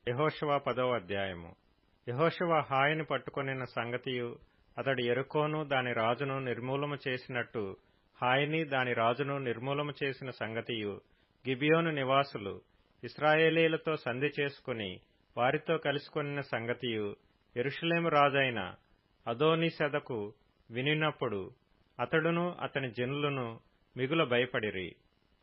యెహోషువ 10వ అధ్యాయము. యెహోషువ హాయిని పట్టుకొనిన సంగతియు, అతడు యెరికోను దాని రాజును నిర్మూలము చేసినట్టు హాయిని దాని రాజును నిర్మూలము చేసిన సంగతియు, గిబియోను నివాసులు ఇశ్రాయేలీయులతో సంధి చేసుకుని వారితో కలుసుకొనిన సంగతియు యెరూషలేము రాజైన అదోనీసెదకు వినినప్పుడు అతడును అతని జనులను మిగుల భయపడిరి.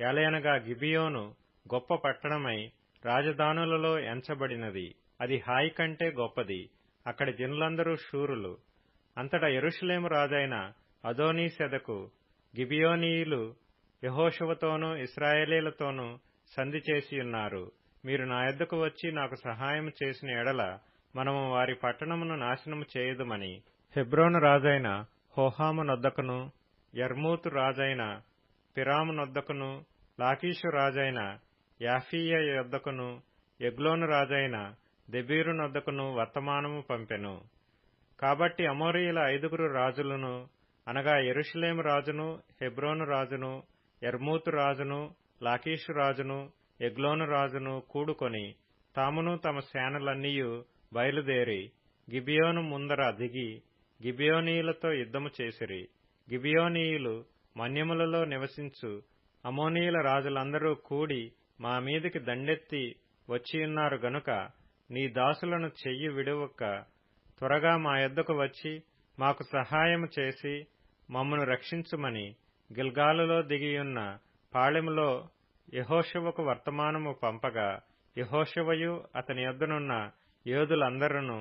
ఏలయనగా గిబియోను గొప్ప పట్టణమై రాజధానులలో ఎంచబడినది. అది హాయి కంటే గొప్పది. అక్కడి జనులందరూ శూరులు. అంతటా యెరూషలేము రాజైన అదోనీసెదకు గిబియోనీయులు యెహోషువతోనూ ఇశ్రాయేలీయులతోనూ సంధి చేసియున్నారు. మీరు నా యొద్దకు వచ్చి నాకు సహాయము చేసిన ఎడల మనము వారి పట్టణమును నాశనము చేయుదుమని హెబ్రోను రాజైన హోహాము నొద్దకును, యర్మూతు రాజైన పిరాము నొద్దకును, లాకీషు రాజైన యాఫీయ యొద్దకును, ఎగ్లోను రాజైన దెబీరు నొద్దకును వర్తమానము పంపెను. కాబట్టి అమోరీయుల 5 రాజులను, అనగా యెరూషలేము రాజును, హెబ్రోను రాజును, యర్మూతు రాజును, లాకీషు రాజును, ఎగ్లోను రాజును కూడుకొని తామును తమ సేనలన్నీయు బయలుదేరి గిబియోను ముందర దిగి గిబియోనీయులతో యుద్ధము చేసిరి. గిబియోనీయులు మన్యములలో నివసించు అమోనీయుల రాజులందరూ కూడి మా మీదికి దండెత్తి వచ్చియున్నారు గనుక నీ దాసులను చెయ్యి విడువక త్వరగా మా యొద్దకు వచ్చి మాకు సహాయము చేసి మమ్మను రక్షించుమని గిల్గాలులో దిగియున్న పాళెములో యెహోషువకు వర్తమానము పంపగా, యెహోషువయు అతని యొద్దనున్న యోధులందరూ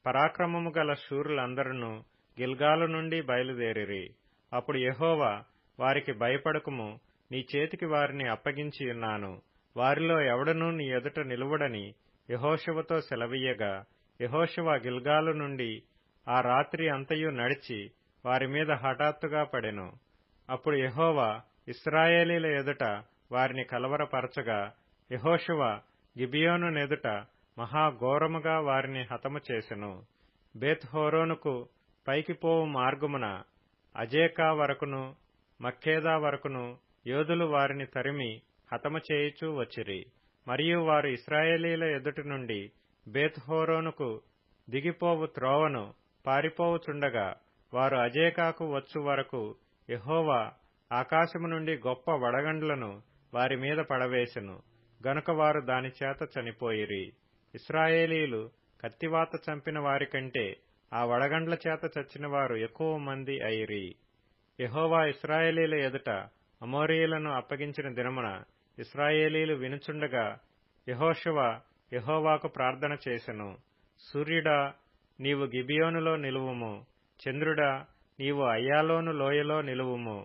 పరాక్రమము గల శూరులందరూ గిల్గాలు నుండి బయలుదేరిరి. అప్పుడు యెహోవా వారికి భయపడకుము, నీ చేతికి వారిని అప్పగించియున్నాను, వారిలో ఎవడనూ నీ ఎదుట నిలువడని యెహోషువతో సెలవీయగా, యెహోషువ గిల్గాలు నుండి ఆ రాత్రి అంతయు నడిచి వారి మీద హఠాత్తుగా పడెను. అప్పుడు యెహోవా ఇశ్రాయేలీల ఎదుట వారిని కలవరపరచగా, యెహోషువ గిబియోనునెదుట మహాఘోరముగా వారిని హతము చేసెను. బేత్ హోరోనుకు పైకి పోవు మార్గమున అజేకా వరకును మక్కేదా వరకును యోధులు వారిని తరిమి హతము చేయుచూ వచ్చిరి. మరియు వారు ఇశ్రాయేలీల ఎదుటి నుండి బేత్ హోరోనుకు దిగిపోవు త్రోవను పారిపోవుచుండగా, వారు అజేకాకు వచ్చు వరకు యెహోవా ఆకాశము నుండి గొప్ప వడగండ్లను వారి మీద పడవేసెను. గనుక వారు దానిచేత చనిపోయిరి. ఇశ్రాయేలీయులు కత్తివాత చంపిన వారికంటే ఆ వడగండ్ల చేత చచ్చిన వారు ఎక్కువ మంది అయిరి. యెహోవా ఇశ్రాయేలీయుల ఎదుట అమోరీయులను అప్పగించిన దినమున ఇశ్రాయేలీయులు వినుచుండగా యెహోషువ యెహోవాకు ప్రార్థన చేసెను. సూర్యుడా, నీవు గిబియోనులో నిలువుము. చంద్రుడా, నీవు అయ్యాలోను లోయలో నిలువుము.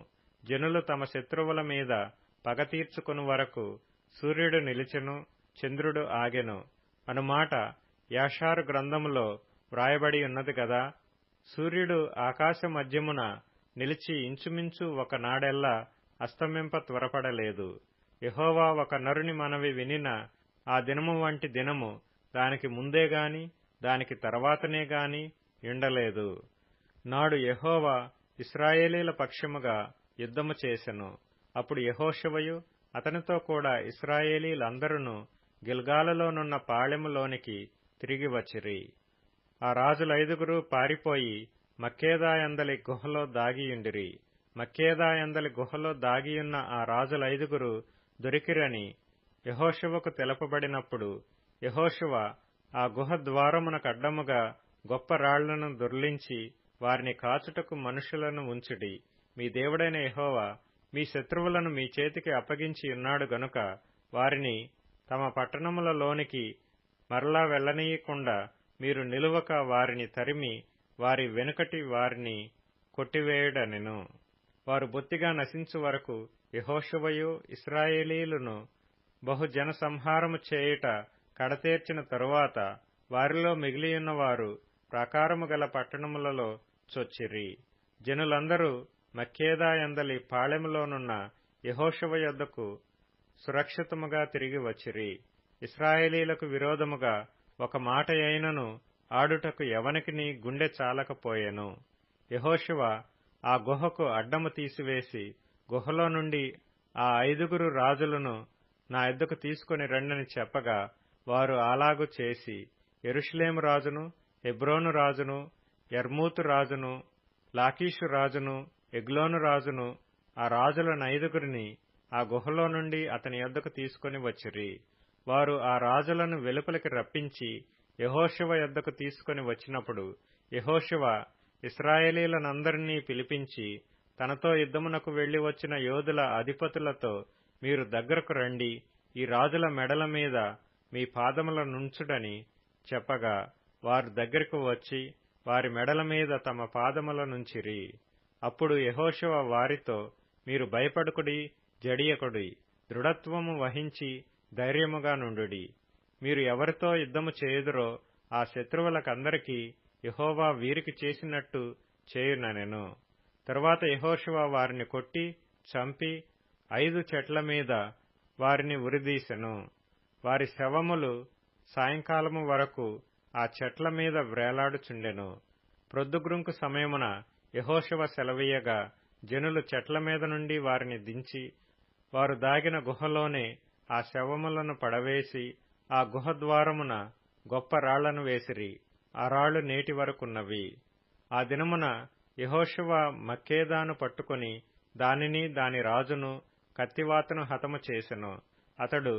జనులు తమ శత్రువుల మీద పగ తీర్చుకుని వరకు సూర్యుడు నిలిచెను, చంద్రుడు ఆగెను అనుమాట యాషారు గ్రంథములో వ్రాయబడి ఉన్నది గదా. సూర్యుడు ఆకాశ మధ్యమున నిలిచి ఇంచుమించు ఒక నాడెల్లా అస్తమింప త్వరపడలేదు. యెహోవా ఒక నరుని మనవి వినిన ఆ దినము వంటి దినము దానికి ముందేగాని దానికి తర్వాతనే గాని యుండలేదు. నాడు యెహోవా ఇశ్రాయేలీల పక్షముగా యుద్ధము చేసెను. అప్పుడు యెహోషువయు అతనితో కూడా ఇశ్రాయేలీలందరూ గిల్గాలులోనున్న పాళెములోనికి తిరిగి వచ్చిరి. ఆ రాజులైదుగురు పారిపోయి మక్కేదాయందలి గుహలో దాగియుండిరి. మక్కేదాయందలి గుహలో దాగియున్న ఆ రాజులైదుగురు దొరికిరని యెహోషువకు తెలుపబడినప్పుడు యెహోషువ ఆ గుహ ద్వారమునకడ్డముగా గొప్ప రాళ్లను దొర్లించి వారిని కాచుటకు మనుషులను ఉంచుడి. మీ దేవుడైన యెహోవా మీ శత్రువులను మీ చేతికి అప్పగించియున్నాడు గనుక వారిని తమ పట్టణములలోనికి మరలా వెళ్లనీయకుండా మీరు నిలువక వారిని తరిమి వారి వెనుకటి వారిని కొట్టివేయుడనెను. వారు బొత్తిగా నశించు వరకు యెహోషువయు ఇశ్రాయేలీయులను బహుజన సంహారము చేయుట కడతేర్చిన తరువాత వారిలో మిగిలియున్న వారు ప్రాకారము గల పట్టణములలో చొచ్చిరి. జనులందరూ మక్కేదాయందలి పాళెములోనున్న యెహోషువ యొద్దకు సురక్షితముగా తిరిగి వచ్చిరి. ఇశ్రాయేలీయులకు విరోధముగా ఒక మాట అయినను ఆడుటకు ఎవనికిని గుండె చాలకపోయెను. యెహోషువ ఆ గుహకు అడ్డము తీసివేసి గుహలో నుండి ఆ 5 రాజులను నా యొద్దకు తీసుకుని రండని చెప్పగా వారు అలాగు చేసి యెరూషలేము రాజును, హెబ్రోను రాజును, యర్మూతు రాజును, లాకీషు రాజును, ఎగ్లోను రాజును, ఆ రాజుల 5 ఆ గుహలో నుండి అతని యొద్దకు తీసుకొని వచ్చిరి. వారు ఆ రాజులను వెలుపలికి రప్పించి యెహోషువ యొద్దకు తీసుకొని వచ్చినప్పుడు యెహోషువ ఇశ్రాయేలీయులనందరినీ పిలిపించి తనతో యుద్ధమునకు వెళ్లి వచ్చిన యోధుల అధిపతులతో, మీరు దగ్గరకు రండి, ఈ రాజుల మెడల మీద మీ పాదములనుంచుడని చెప్పగా వారు దగ్గరకు వచ్చి వారి మెడల మీద తమ పాదములనుంచిరి. అప్పుడు యెహోషువ వారితో, మీరు భయపడకుడి, జడియకుడి, దృఢత్వము వహించి ధైర్యముగా నుండుడి. మీరు ఎవరితో యుద్ధము చేయుదురో ఆ శత్రువులకందరికీ యెహోవా వీరికి చేసినట్టు చేయుననెను. తరువాత యెహోషువ వారిని కొట్టి చంపి 5 చెట్ల మీద వారిని ఉరిదీసెను. వారి శవములు సాయంకాలము వరకు ఆ చెట్ల మీద వ్రేలాడుచుండెను. ప్రొద్దుగ్రుంకు సమయమున యెహోషువ సెలవీయగా జనులు చెట్ల మీద నుండి వారిని దించి వారు దాగిన గుహలోనే ఆ శవములను పడవేసి ఆ గుహ ద్వారమున గొప్ప రాళ్లను వేసిరి. ఆ రాళ్లు నేటి వరకున్నవి. ఆ దినమున యెహోషువ మక్కేదాను పట్టుకొని దానిని దాని రాజును కత్తివాతను హతము చేసెను. అతడు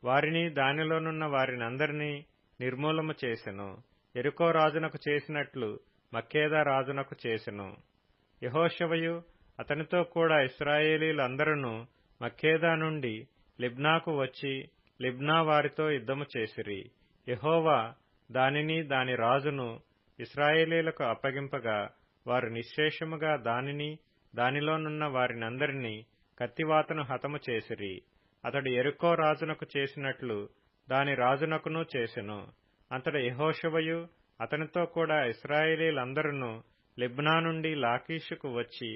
వారిని దానిలోనున్న వారినందరినీ నిర్మూలము చేసెను. యెరికో రాజునకు చేసినట్లు మక్కేదా రాజునకు చేసెను. యెహోషువయు అతనితో కూడా ఇశ్రాయేలీయులందరూ మక్కేదా నుండి లిబ్నాకు వచ్చి లిబ్నా వారితో యుద్ధము చేసిరి. యెహోవా దానిని దాని రాజును ఇశ్రాయేలీయులకు అప్పగింపగా వారు నిశ్శేషముగా దానిని దానిలోనున్న వారినందరినీ కత్తివాతను హతము చేసిరి. అతడు యెరికో రాజునకు చేసినట్లు దాని రాజునకును చేసెను. అంతట యెహోషువయు అతనితో కూడా ఇశ్రాయేలీయులందరూ లిబ్నా నుండి లాకీషుకు వచ్చి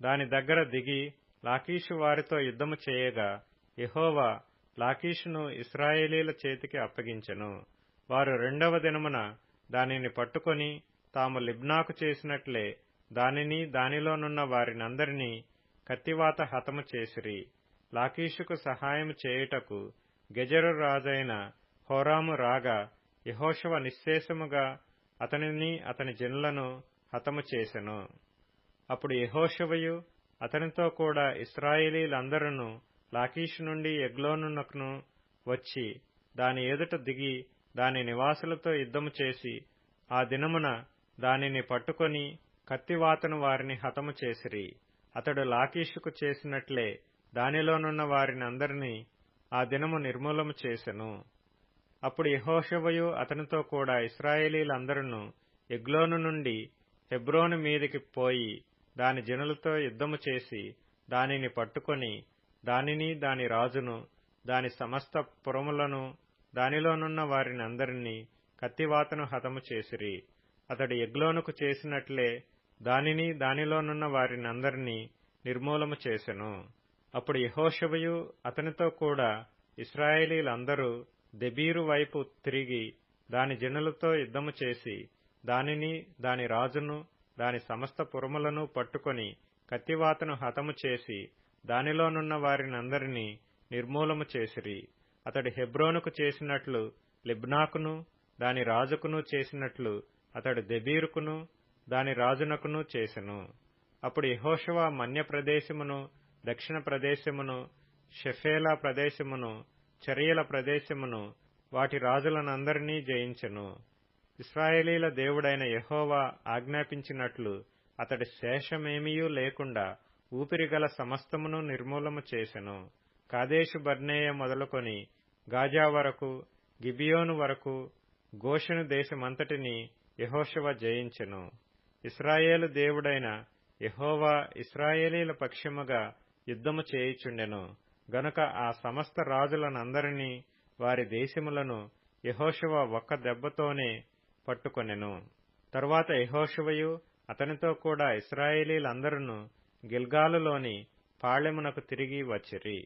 దాని దగ్గర దిగి లాకీషు వారితో యుద్ధము చేయగా యెహోవా లాకీషును ఇశ్రాయేలీయుల చేతికి అప్పగించెను. వారు 2వ దినమున దానిని పట్టుకొని తాము లిబ్నాకు చేసినట్లే దానిని దానిలోనున్న వారినందరినీ కత్తివాత హతము చేసిరి. లాకీషుకు సహాయము చేయుటకు గెజెరు రాజైన హోరాము రాగా యెహోషువ నిశ్శేషముగా అతనిని అతని జనులను హతము చేసెను. అప్పుడు యెహోషువయు అతనితో కూడా ఇశ్రాయేలీయులందరూ లాకీషు నుండి ఎగ్లోనునకు వచ్చి దాని ఎదుట దిగి దాని నివాసులతో యుద్ధము చేసి ఆ దినమున దానిని పట్టుకొని కత్తివాతను వారిని హతము చేసిరి. అతడు లాకీషుకు చేసినట్లే దానిలోనున్న వారినందరినీ ఆ దినము నిర్మూలము చేసెను. అప్పుడు యెహోషువయు అతనితో కూడా ఇశ్రాయేలీయులందరూ ఎగ్లోను నుండి హెబ్రోను మీదికి పోయి దాని జనులతో యుద్ధము చేసి దానిని పట్టుకొని దానిని దాని రాజును దాని సమస్త పురములను దానిలోనున్న వారినందరినీ కత్తివాతను హతము చేసిరి. అతడు ఎగ్లోనుకు చేసినట్లే దానిని దానిలోనున్న వారినందరినీ నిర్మూలము చేసెను. అప్పుడు యెహోషువయు అతనితో కూడా ఇశ్రాయేలీయులందరూ దెబీరు వైపు తిరిగి దాని జనులతో యుద్ధము చేసి దానిని దాని రాజును దాని సమస్త పురములను పట్టుకొని కత్తివాతను హతము చేసి దానిలోనున్న వారినందరినీ నిర్మూలము చేసిరి. అతడు హెబ్రోనుకు చేసినట్లు లిబ్నాకును దాని రాజుకును చేసినట్లు అతడు దెబీరుకును దాని రాజునకును చేసెను. అప్పుడు యెహోషువ మన్య ప్రదేశమును, దక్షిణ ప్రదేశమును, షెఫేలా ప్రదేశమును, చరియల ప్రదేశమును, వాటి రాజులనందరినీ జయించెను. ఇశ్రాయేలీయుల దేవుడైన యెహోవా ఆజ్ఞాపించినట్లు అతడి శేషమేమీయూ లేకుండా ఊపిరిగల సమస్తమును నిర్మూలము చేసెను. కాదేషు బర్నేయ మొదలుకొని గాజా వరకు, గిబియోను వరకు, గోషెను దేశమంతటినీ యెహోషువ జయించెను. ఇశ్రాయేలు దేవుడైన యెహోవా ఇశ్రాయేలీయుల పక్షముగా యుద్ధము చేయుచుండెను గనుక ఆ సమస్త రాజులనందరినీ వారి దేశములను యెహోషువ ఒక్క దెబ్బతోనే పట్టుకొనెను. తరువాత యెహోషువయు అతనితో కూడా ఇశ్రాయేలీయులందరూ గిల్గాలులోని పాళెమునకు తిరిగి వచ్చిరి.